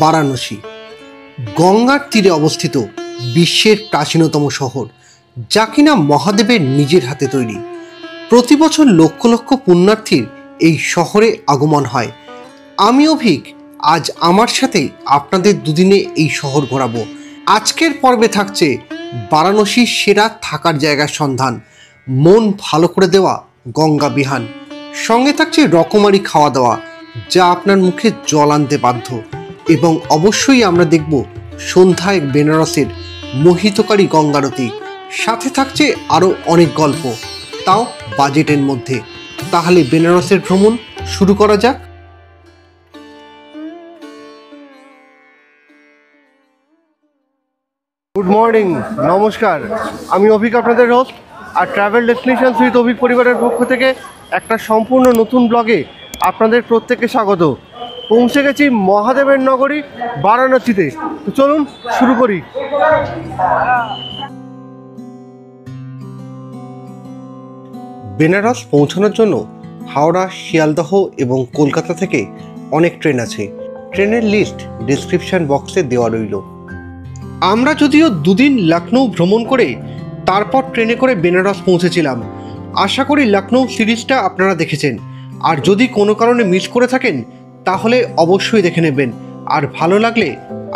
বারাণসী গঙ্গার তীরে অবস্থিত বিশ্বের প্রাচীনতম শহর, যা কিনা মহাদেবের নিজের হাতে তৈরি। প্রতি বছর লক্ষ লক্ষ পুণ্যার্থীর এই শহরে আগমন হয়। আমি অভিক, আজ আমার সাথে আপনাদের দুদিনে এই শহর ঘোরাবো। আজকের পর্বে থাকছে বারাণসীর সেরা থাকার জায়গার সন্ধান, মন ভালো করে দেওয়া গঙ্গা বিহান, সঙ্গে থাকছে রকমারি খাওয়া দাওয়া যা আপনার মুখে জল আনতে বাধ্য, এবং অবশ্যই আমরা দেখব সন্ধ্যায় বেনারসের মোহিতকারী গঙ্গারতি। সাথে থাকছে আরও অনেক গল্প, তাও বাজেটের মধ্যে। তাহলে বেনারসের ভ্রমণ শুরু করা যাক। গুড মর্নিং, নমস্কার। আমি অভিক, আপনাদের হোস্ট। আর ট্রাভেল ডেস্টিনেশন উইথ অভিক পরিবারের পক্ষ থেকে একটা সম্পূর্ণ নতুন ব্লগে আপনাদের প্রত্যেককে স্বাগত। পৌঁছে গেছি মহাদেবের নগরী বারাণসীতে। তো চলুন শুরু করি। বেনারস পৌঁছানোর জন্য হাওড়া, শিয়ালদহ এবং কলকাতা থেকে অনেক ট্রেন আছে। ট্রেনের লিস্ট ডেসক্রিপশন বক্সে দেওয়া রইল। আমরা যদিও দুদিন লখনৌ ভ্রমণ করে তারপর ট্রেনে করে বেনারস পৌঁছেছিলাম। আশা করি লখনৌ সিরিজটা আপনারা দেখেছেন, আর যদি কোনো কারণে মিস করে থাকেন তাহলে অবশ্যই দেখে নেবেন। আর ভালো লাগলে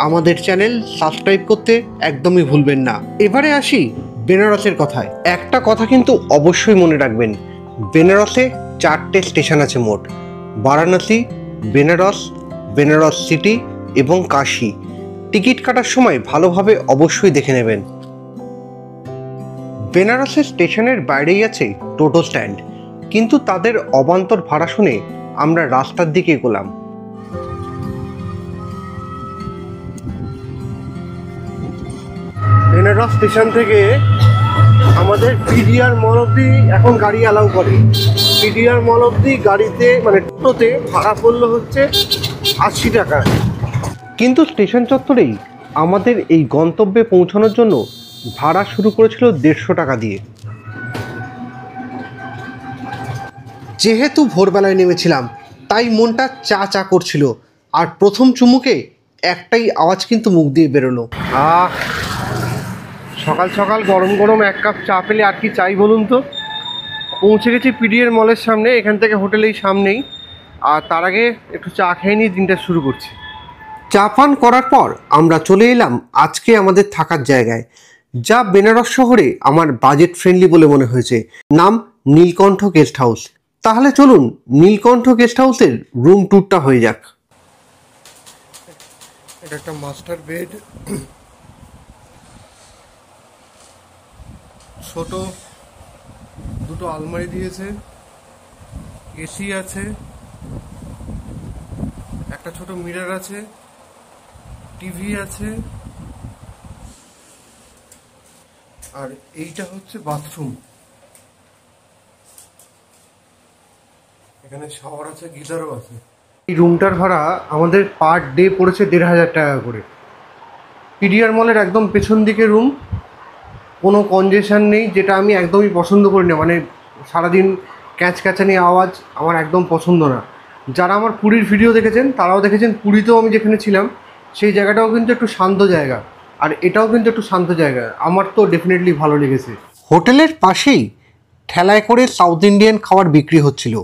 আমাদের চ্যানেল সাবস্ক্রাইব করতে একদমই ভুলবেন না। এবারে আসি বেনারসের কথায়। একটা কথা কিন্তু অবশ্যই মনে রাখবেন, বেনারসে 4টে স্টেশন আছে মোট: বারাণসী, বেনারস, বেনারস সিটি এবং কাশী। টিকিট কাটার সময় ভালোভাবে অবশ্যই দেখে নেবেন। বেনারসের স্টেশনের বাইরেই আছে টোটো স্ট্যান্ড, কিন্তু তাদের অবান্তর ভাড়া শুনে আমরা রাস্তার দিকে এগোলাম। বেনারস স্টেশন থেকে আমাদের পিডিআর মল অব্দি এখন গাড়ি অ্যালাউ করে। পিডিআর মল অব্দি গাড়িতে মানে টোটোতে ভাড়া পড়লো হচ্ছে 80 টাকা। কিন্তু স্টেশন চত্বরেই আমাদের এই গন্তব্যে পৌঁছানোর জন্য ভাড়া শুরু করেছিল 150 টাকা দিয়ে। যেহেতু ভোরবেলায় নেমেছিলাম তাই মনটা চা চা করছিল, আর প্রথম চুমুকে একটাই আওয়াজ কিন্তু মুখ দিয়ে বেরোলো। সকাল সকাল গরম গরম এক কাপ চা পেলে আর কি চাই বলুন তো। পৌঁছে গেছি পিডিআর মলের সামনে, এখান থেকে হোটেলেই সামনেই। আর তার আগে একটু চা খেয়ে নিয়ে দিনটা শুরু করছি। চা পান করার পর আমরা চলে এলাম আজকে আমাদের থাকার জায়গায়, যা বেনারস শহরে আমার বাজেট ফ্রেন্ডলি বলে মনে হয়েছে। নাম নীলকণ্ঠ গেস্ট হাউস। তাহলে চলুন নীলকণ্ঠ গেস্ট হাউসের রুম ট্যুরটা হয়ে যাক। এটা একটা মাস্টার বেড, ছোট দুটো আলমারি দিয়েছে, এসি আছে, একটা ছোট মিরর আছে, টিভি আছে, আর এইটা হচ্ছে বাথরুম। এখানে শাওয়ার আছে, গিজারও আছে। এই রুমটার ভাড়া আমাদের পার ডে পড়েছে 1500 টাকা করে। পিডিআর মলের একদম পেছন দিকে রুম, কোনো কনজেশন নেই, যেটা আমি একদমই পছন্দ করি না। মানে সারাদিন ক্যাচক্যাচানি আওয়াজ আমার একদম পছন্দ না। যারা আমার পুরীর ভিডিও দেখেছেন তারাও দেখেছেন, পুরীতেও আমি যেখানে ছিলাম সেই জায়গাটাও কিন্তু একটু শান্ত জায়গা, আর এটাও কিন্তু একটু শান্ত জায়গা। আমার তো ডেফিনেটলি ভালো লেগেছে। হোটেলের পাশেই ঠেলায় করে সাউথ ইন্ডিয়ান খাবার বিক্রি হচ্ছিল।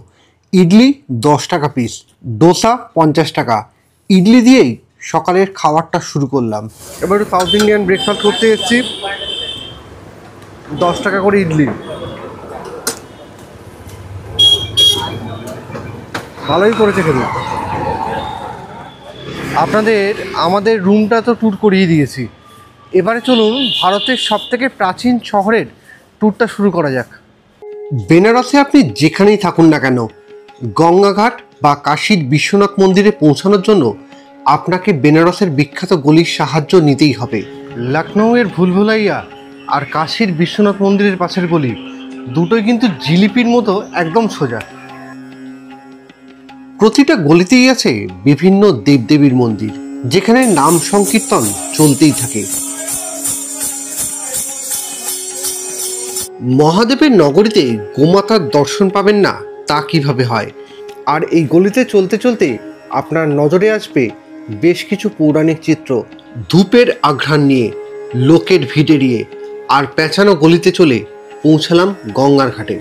ইডলি 10 টাকা পিস, ডোসা 50 টাকা। ইডলি দিয়েই সকালের খাবারটা শুরু করলাম। এবার একটু সাউথ ইন্ডিয়ান ব্রেকফাস্ট করতে এসেছি। 10 টাকা করে ইডলি, ভালোই করেছে খেতে। আপনাদের আমাদের রুমটা তো ট্যুর করিয়ে দিয়েছি, এবারে চলুন ভারতের সবথেকে প্রাচীন শহরের ট্যুরটা শুরু করা যাক। বেনারসে আপনি যেখানেই থাকুন না কেন, গঙ্গাঘাট বা কাশীর বিশ্বনাথ মন্দিরে পৌঁছানোর জন্য আপনাকে বেনারসের বিখ্যাত গলির সাহায্য নিতেই হবে। লখনৌয়ের ভুলভুলাইয়া আর কাশীর বিশ্বনাথ মন্দিরের পাশের গলি দুটোই কিন্তু জিলিপির মতো একদম সোজা। প্রতিটা গলিতেই আছে বিভিন্ন দেবদেবীর মন্দির, যেখানে নাম সংকীর্তন চলতেই থাকে। মহাদেবের নগরীতে গোমাতার দর্শন পাবেন না তা কিভাবে হয়। আর এই গলিতে চলতে চলতে আপনার নজরে আসবে বেশ কিছু পৌরাণিক চিত্র ধূপের আঘ্রাণ নিয়ে, লোকের ভিড় এড়িয়ে আর পেঁচানো গলিতে চলে পৌঁছালাম গঙ্গার ঘাটে।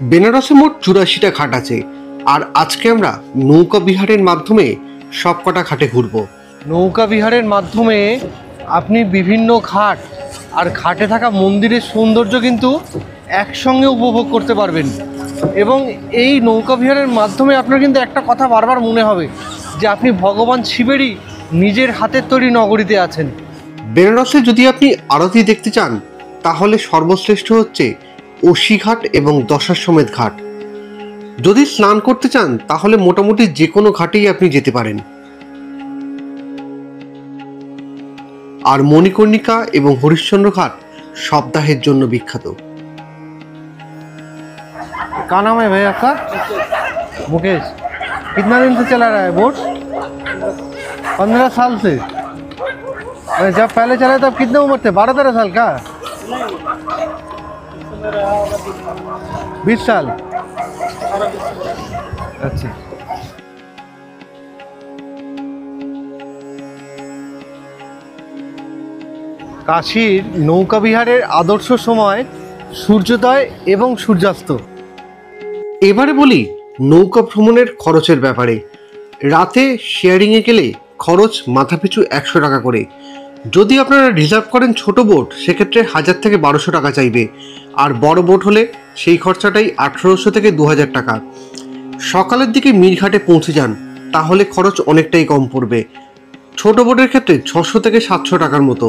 বেনারসে মোট 84টা ঘাট আছে, আর আজকে আমরা নৌকা বিহারের মাধ্যমে সবকটা ঘাটে ঘুরব। নৌকা বিহারের মাধ্যমে আপনি বিভিন্ন ঘাট আর ঘাটে থাকা মন্দিরের সৌন্দর্য কিন্তু একসঙ্গে উপভোগ করতে পারবেন। এবং এই নৌকা বিহারের মাধ্যমে আপনার কিন্তু একটা কথা বারবার মনে হবে যে আপনি ভগবান শিবেরই নিজের হাতের তৈরি নগরীতে আছেন। বেনারসে যদি আপনি আরতি দেখতে চান তাহলে সর্বশ্রেষ্ঠ হচ্ছে অসিঘাট এবং দশাশ্বমেধ ঘাট। যদি স্নান করতে চান তাহলে মোটামুটি যে কোনো ঘাটেই আপনি যেতে পারেন। আর মণিকর্ণিকা এবং হরিশ্চন্দ্র ঘাট সপ্তাহের জন্য বিখ্যাত। क्या नाम है भाई आपका? मुकेश। कितना दिन से चला रहा है बोट? 15 साल से। जब पहले चला तब कितने उम्र थे? 12-13 साल का? 20 साल। अच्छा। কাশীর নৌকা বিহারের আদর্শ সময় সূর্যোদয় এবং সূর্যাস্ত। এবারে বলি নৌকা ভ্রমণের খরচের ব্যাপারে। রাতে শেয়ারিংয়ে গেলে খরচ মাথাপিছু 100 টাকা করে। যদি আপনারা রিজার্ভ করেন ছোট বোট সেক্ষেত্রে 1000 থেকে 1200 টাকা চাইবে, আর বড় বোট হলে সেই খরচাটাই 1800 থেকে 2000 টাকা। সকালের দিকে মিরঘাটে পৌঁছে যান তাহলে খরচ অনেকটাই কম পড়বে। ছোট বোটের ক্ষেত্রে 600 থেকে 700 টাকার মতো।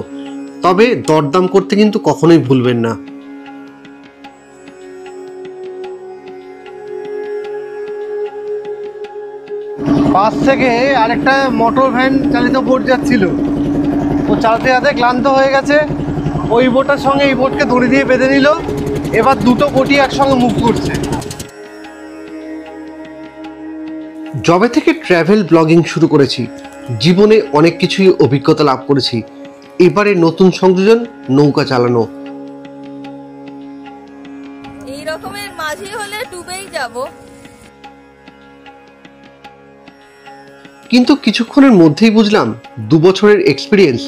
তবে দরদাম করতে কিন্তু কখনোই ভুলবেন না। পাশ থেকে আরেকটা মোটর ভ্যান চালিত বোট যাচ্ছিল, ও চালাতে চালাতে ক্লান্ত হয়ে গেছে, ওই বোটের সঙ্গে এই বোটকে দড়ি দিয়ে বেঁধে নিল। এবার দুটো বোটই একসঙ্গে মুভ করছে। যবে থেকে ট্র্যাভেল ব্লগিং শুরু করেছি জীবনে অনেক কিছুই অভিজ্ঞতা লাভ করেছি। এবারে নতুন সংযোজন নৌকা চালানো। এই রকমের মাঝি হলে ডুবেই যাব। কিন্তু কিছুক্ষণের মধ্যেই বুঝলাম 2 বছরের এক্সপিরিয়েন্স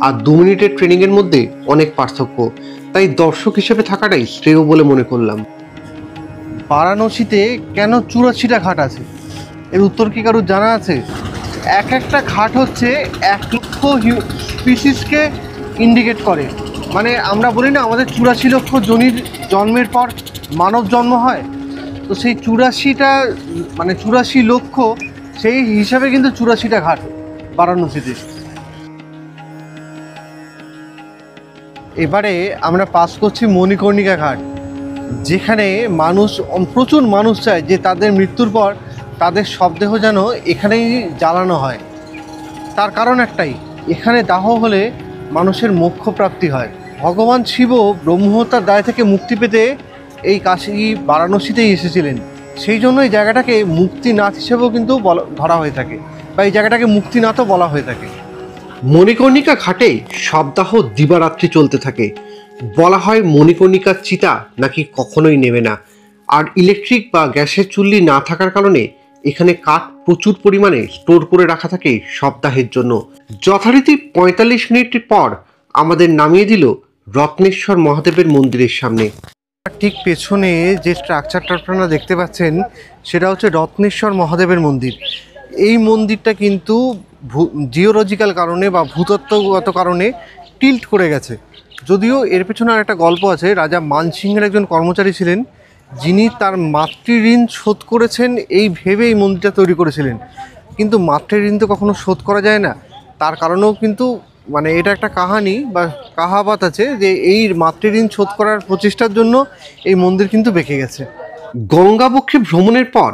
আর 2 মিনিটের ট্রেনিংয়ের মধ্যে অনেক পার্থক্য। তাই দর্শক হিসেবে থাকাটাই শ্রেয় বলে মনে করলাম। বারাণসীতে কেন 84টা ঘাট আছে এর উত্তর কি কারোর জানা আছে? এক একটা ঘাট হচ্ছে 1 লক্ষ স্পিসিসকে ইন্ডিকেট করে। মানে আমরা বলি না আমাদের 84 লক্ষ জনির জন্মের পর মানব জন্ম হয়, তো সেই 84টা মানে 84 লক্ষ সেই হিসাবে কিন্তু 84টা ঘাট বারাণসীতে। এবারে আমরা পাস করছি মণিকর্ণিকা ঘাট, যেখানে মানুষ প্রচুর মানুষ চায় যে তাদের মৃত্যুর পর তাদের শবদেহ যেন এখানেই জ্বালানো হয়। তার কারণ একটাই, এখানে দাহ হলে মানুষের মোক্ষ প্রাপ্তি হয়। ভগবান শিবও ব্রহ্মহত্যার দায় থেকে মুক্তি পেতে এই কাশী বারাণসীতেই এসেছিলেন। সেই জন্য এই জায়গাটাকে মুক্তিনাথ হিসেবেও কিন্তু ধরা হয়ে থাকে, বা এই জায়গাটাকে মুক্তিনাথও বলা হয়ে থাকে। মণিকর্ণিকা ঘাটে সপ্তাহ দিবারাত্রি চলতে থাকে। বলা হয় মণিকর্ণিকার চিতা নাকি কখনোই নেবে না, আর ইলেকট্রিক বা গ্যাসের চুল্লি না থাকার কারণে এখানে কাঠ প্রচুর পরিমাণে স্টোর করে রাখা থাকে সপ্তাহের জন্য। যথারীতি 45 মিনিট পর আমাদের নামিয়ে দিল রত্নেশ্বর মহাদেবের মন্দিরের সামনে। ঠিক পেছনে যে স্ট্রাকচারটা আপনারা দেখতে পাচ্ছেন সেটা হচ্ছে রত্নেশ্বর মহাদেবের মন্দির। এই মন্দিরটা কিন্তু জিওলজিক্যাল কারণে বা ভূতত্ত্বগত কারণে টিল্ট করে গেছে। যদিও এর পেছনে আরেকটা গল্প আছে। রাজা মানসিংহের একজন কর্মচারী ছিলেন যিনি তার মাতৃঋণ শোধ করেছেন এই ভেবে এই মন্দিরটা তৈরি করেছিলেন। কিন্তু মাতৃঋণ তো কখনো শোধ করা যায় না, তার কারণেও কিন্তু মানে এটা একটা কাহানি বা কাহাবাত আছে যে এই মাতৃঋণ শোধ করার প্রচেষ্টার জন্য এই মন্দির কিন্তু বেঁকে গেছে। গঙ্গাবক্ষে ভ্রমণের পর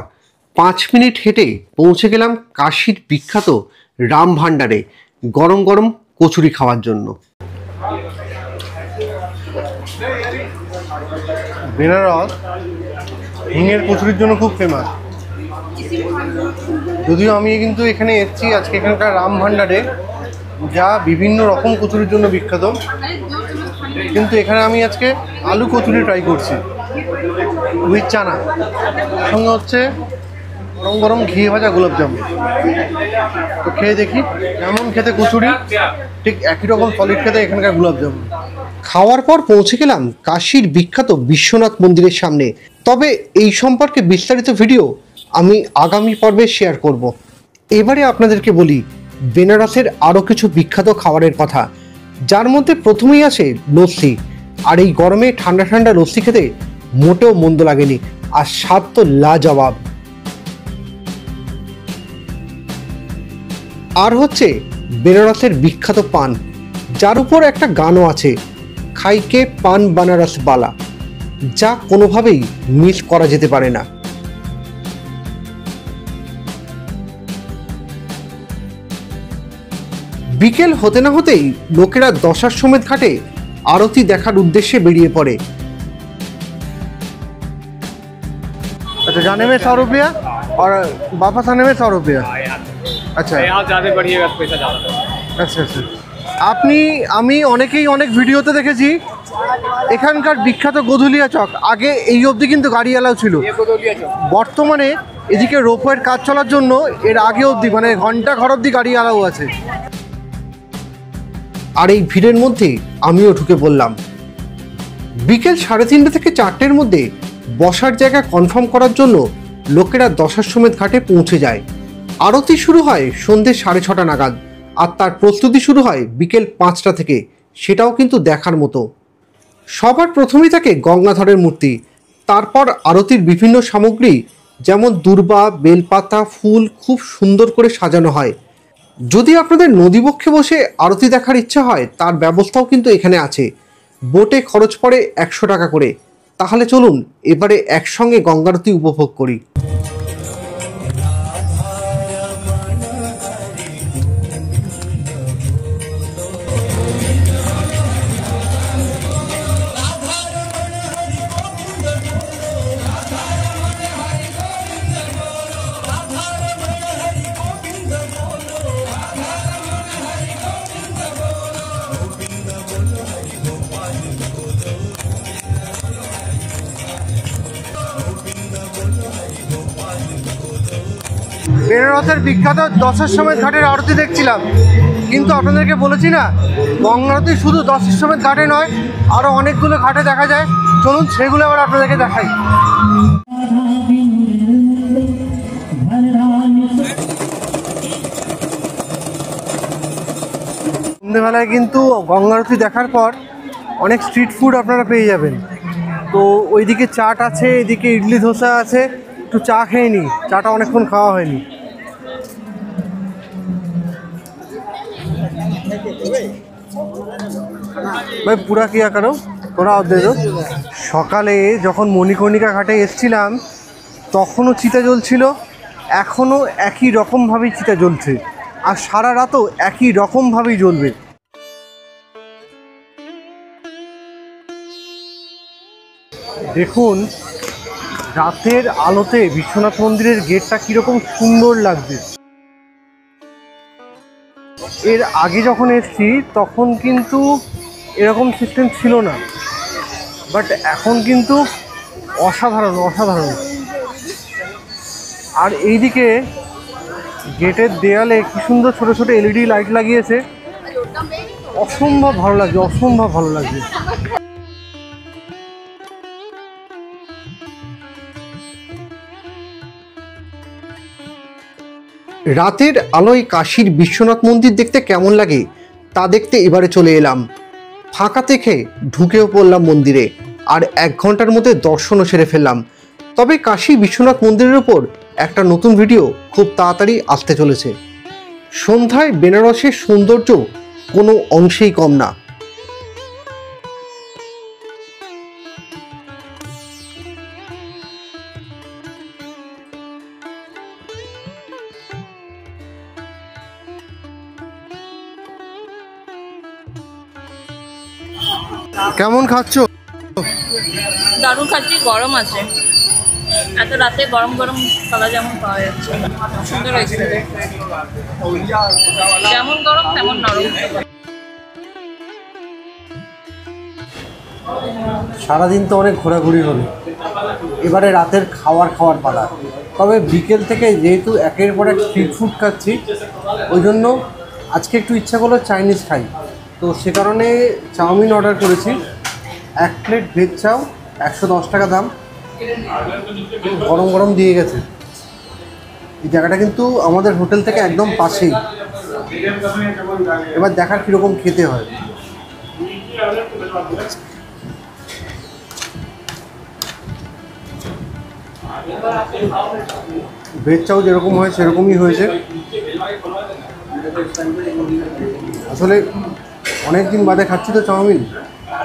5 মিনিট হেঁটে পৌঁছে গেলাম কাশীর বিখ্যাত রাম ভান্ডারে গরম গরম কচুরি খাওয়ার জন্য। বেনারস হিঙের কচুরির জন্য খুব ফেমাস। যদিও আমি কিন্তু এখানে এসেছি আজকে এখানকার রাম ভান্ডারে, যা বিভিন্ন রকম কচুরির জন্য বিখ্যাত, কিন্তু এখানে আমি আজকে আলু কচুরি ট্রাই করছি। উইথ চানা, সঙ্গে হচ্ছে গরম গরম ঘি ভাজা গোলাপজামুন। তো খেয়ে দেখি, যেমন খেতে কচুরি ঠিক একই রকম সলিড খেতে এখানকার গোলাপজামুন। খাওয়ার পর পৌঁছে গেলাম কাশীর বিখ্যাত বিশ্বনাথ মন্দিরের সামনে। তবে এই সম্পর্কে বিস্তারিত ভিডিও আমি আগামী পর্বে শেয়ার করব। এবারে আপনাদেরকে বলি বেনারসের আরও কিছু বিখ্যাত খাবারের কথা, যার মধ্যে প্রথমেই আসে লস্যি। আর এই গরমে ঠান্ডা ঠান্ডা লস্যি খেতে মোটেও মন্দ লাগেনি, আর স্বাদ তো লাজবাব। আর হচ্ছে বেনারসের বিখ্যাত পান, যার উপর একটা গানও আছে, খাইকে পান বানারস বালা, যা কোনোভাবেই মিস করা যেতে পারে না। বিকেল হতে না হতেই লোকেরা দশাশ্বমেধ ঘাটে আরতি দেখার উদ্দেশ্যে বেরিয়ে পড়ে। अच्छा, जाने में 100 रुपया और वापस आने में 100 रुपया। अच्छा, आप ज़्यादा बढ़िएगा तो पैसा ज़्यादा लगेगा। আচ্ছা আচ্ছা। আমি অনেকেই অনেক ভিডিওতে দেখেছি এখানকার বিখ্যাত গোধুলিয়া চক, আগে এই অবধি কিন্তু গাড়ি এলাও ছিল। বর্তমানে এদিকে রোপওয়ের কাজ চলার জন্য এর আগে অবধি মানে ঘন্টা ঘর অবধি গাড়ি এলাও আছে। আর এই ভিড়ের মধ্যে আমিও ঢুকে পড়লাম। বিকেল 3:30 থেকে 4টের মধ্যে বসার জায়গা কনফার্ম করার জন্য লোকেরা দশাশ্বমেধ ঘাটে পৌঁছে যায়। আরতি শুরু হয় সন্ধ্যে 6:30 নাগাদ, আর তার প্রস্তুতি শুরু হয় বিকেল 5টা থেকে। সেটাও কিন্তু দেখার মতো। সবার প্রথমেই থাকে গঙ্গাধরের মূর্তি, তারপর আরতির বিভিন্ন সামগ্রী যেমন দূর্বা, বেলপাতা, ফুল খুব সুন্দর করে সাজানো হয়। যদি আপনাদের নদীবক্ষে বসে আরতি দেখার ইচ্ছা হয় তার ব্যবস্থাও কিন্তু এখানে আছে। বোটে খরচ পড়ে 100 টাকা করে। তাহলে চলুন এবারে একসঙ্গে গঙ্গারতি উপভোগ করি। বেনারসের বিখ্যাত দশাশ্বমেধ ঘাটের আরতি দেখছিলাম, কিন্তু আপনাদেরকে বলেছি না গঙ্গা আরতি শুধু দশাশ্বমেধ ঘাটে নয়, আরও অনেকগুলো ঘাটে দেখা যায়। চলুন সেগুলো আবার আপনাদেরকে দেখাই। সন্ধ্যেবেলায় কিন্তু গঙ্গা আরতি দেখার পর অনেক স্ট্রিট ফুড আপনারা পেয়ে যাবেন। তো ওইদিকে চাট আছে, এদিকে ইডলি ধোসা আছে। একটু চা খেয়ে নিই, চাটা অনেকক্ষণ খাওয়া হয়নি। ভাই পুরা কিয়া করো, তোরা দে দো। সকালে যখন মণিকর্ণিকা ঘাটে এসছিলাম তখনও চিতা জ্বলছিল, এখনও একই রকমভাবেই চিতা জ্বলছে, আর সারা রাতও একই রকমভাবেই জ্বলবে। দেখুন রাতের আলোতে বিশ্বনাথ মন্দিরের গেটটা কীরকম সুন্দর লাগছে। এর আগে যখন এসছি তখন কিন্তু এরকম সিস্টেম ছিল না, বাট এখন কিন্তু অসাধারণ অসাধারণ। আর এইদিকে গেটের দেয়ালে কি সুন্দর ছোট ছোট এলইডি লাইট লাগিয়েছে, অসম্ভব ভালো লাগছে, অসম্ভব ভালো লাগছে। রাতের আলোয় কাশীর বিশ্বনাথ মন্দির দেখতে কেমন লাগে তা দেখতে এবারে চলে এলাম। ফাঁকা দেখে ঢুকেও পড়লাম মন্দিরে, আর 1 ঘন্টার মধ্যে দর্শনও সেরে ফেললাম। তবে কাশী বিশ্বনাথ মন্দিরের ওপর একটা নতুন ভিডিও খুব তাড়াতাড়ি আসতে চলেছে। সন্ধ্যায় বেনারসের সৌন্দর্য কোনো অংশেই কম না। কেমন খাচ্ছ? দারুণ খাচ্ছি, গরম আছে, এত রাতে গরম গরম কালা যেমন পাওয়া যাচ্ছে, সুন্দর হয়েছে, যেমন গরম তেমন নরম। সারাদিন তো অনেক ঘোরাঘুরি হলো, এবারে রাতের খাওয়ার পালা। তবে বিকেল থেকে যেহেতু একের পর এক স্ট্রিট ফুড খাচ্ছি, ওই জন্য আজকে একটু ইচ্ছা করলো চাইনিজ খাই। তো সে কারণে চাউমিন অর্ডার করেছি। 1 প্লেট ভেজ চাউ, 110 টাকা দাম। গরম গরম দিয়ে গেছে। এই জায়গাটা কিন্তু আমাদের হোটেল থেকে একদম পাশেই। এবার দেখার কীরকম খেতে হয়। ভেজ চাউ যেরকম হয় সেরকমই হয়েছে। আসলে অনেক দিন বাদে খাচ্ছি তো চাউমিন,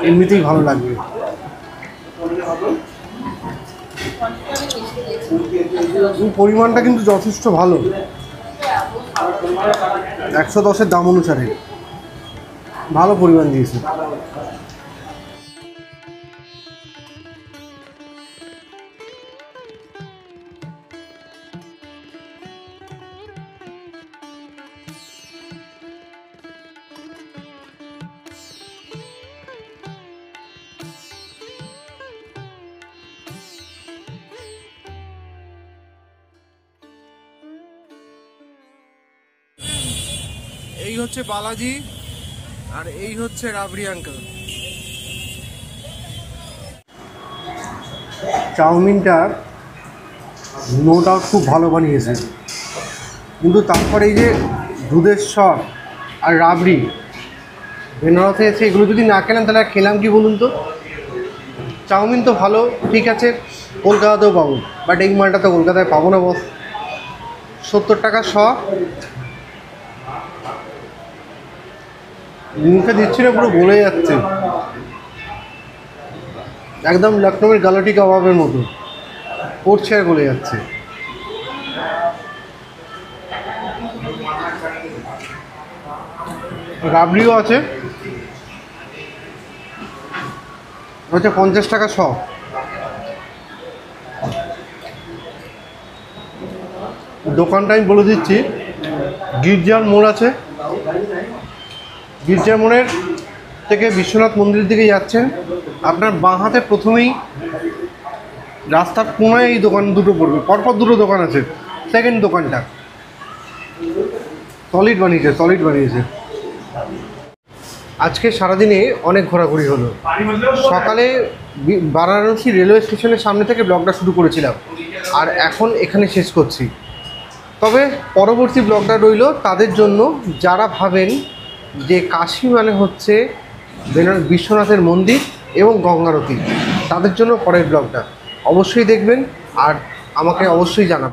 এমনিতেই ভালো লাগবে। পরিমাণটা কিন্তু যথেষ্ট ভালো, 110-এর দাম অনুসারে ভালো পরিমাণ দিয়েছে। এই হচ্ছে বালাজি আর এই হচ্ছে রাবড়ি আঙ্কেল। চাউমিনটা নো ডাউট খুব ভালো বানিয়েছে, কিন্তু তারপরে এই যে দুধের স্বর আর রাবড়ি বেনারসে এসে এগুলো যদি না কেনেন তাহলে খেলাম কি বলুন তো। চাউমিন তো ভালো, ঠিক আছে, কলকাতাতেও পাবো, বাট এই মালটা তো কলকাতায় পাবো না বস। 70 টাকা শ। মুখে দিচ্ছি না, পুরো গলে যাচ্ছে, একদম লখনৌয়ের গালাটি কাবাবের মতো পড়ছে আর গলে যাচ্ছে। রাবড়িও আছে, হচ্ছে 50 টাকা শ। দোকানটা আমি বলে দিচ্ছি, গির্জার মোড় আছে, গির্জার মোড়ের থেকে বিশ্বনাথ মন্দিরের দিকে যাচ্ছেন, আপনার বাঁ হাতে প্রথমেই রাস্তার কোনায় এই দোকান দুটো পড়বে, পরপর দুটো দোকান আছে। সেকেন্ড দোকানটা সলিড বানিয়েছে। আজকে সারাদিনে অনেক ঘোরাঘুরি হলো। সকালে বারাণসী রেলওয়ে স্টেশনের সামনে থেকে ব্লগটা শুরু করেছিলাম, আর এখন এখানে শেষ করছি। তবে পরবর্তী ব্লগটা রইল তাদের জন্য যারা ভাবেন যে কাশী মানে হচ্ছে বিশ্বনাথের মন্দির এবং গঙ্গারতি, তাদের জন্য পরের ব্লগটা অবশ্যই দেখবেন আর আমাকে অবশ্যই জানাবেন।